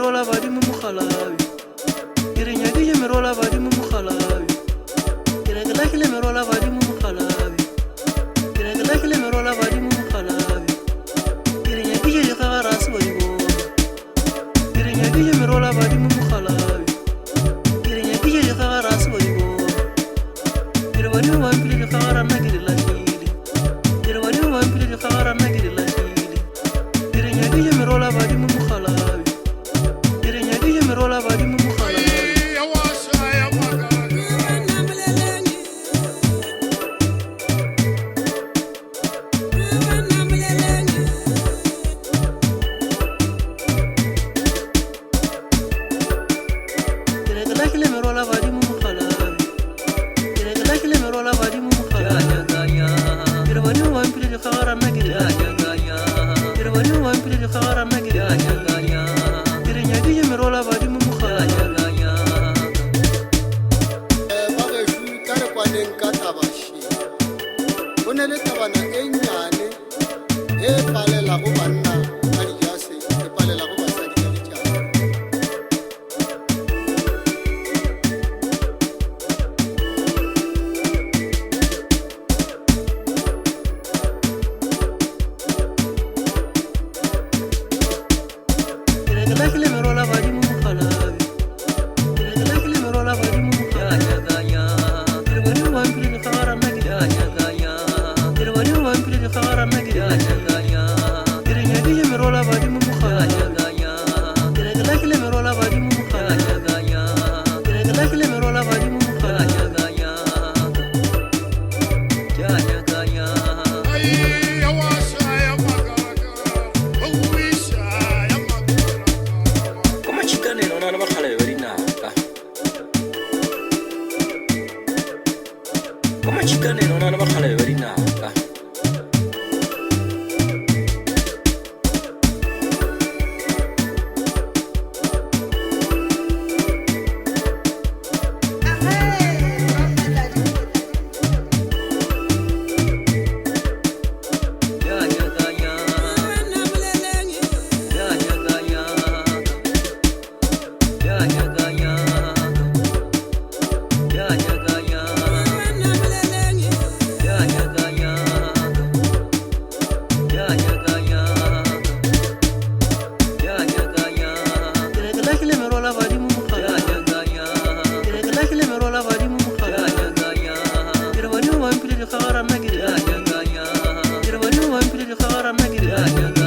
merola badimo mogalabi ke re nyakile merola badimo mogalabi ke re ke lahlile merola badimo mogalabi ke re ke lahlile merola badimo mogalabi ke re nyakile dikgagarase ba di bona ke re nyakile merola badimo mogalabi ke re nyakile dikgagarase ba di bona ke re badimo ba mpile dikgagara nna ke di lahlile ke re badimo ba mpile dikgagara nna ke di lahlile ke re nyakile merola badimo mogalabi ke re nyakile merola badimo mogalabi Yeah.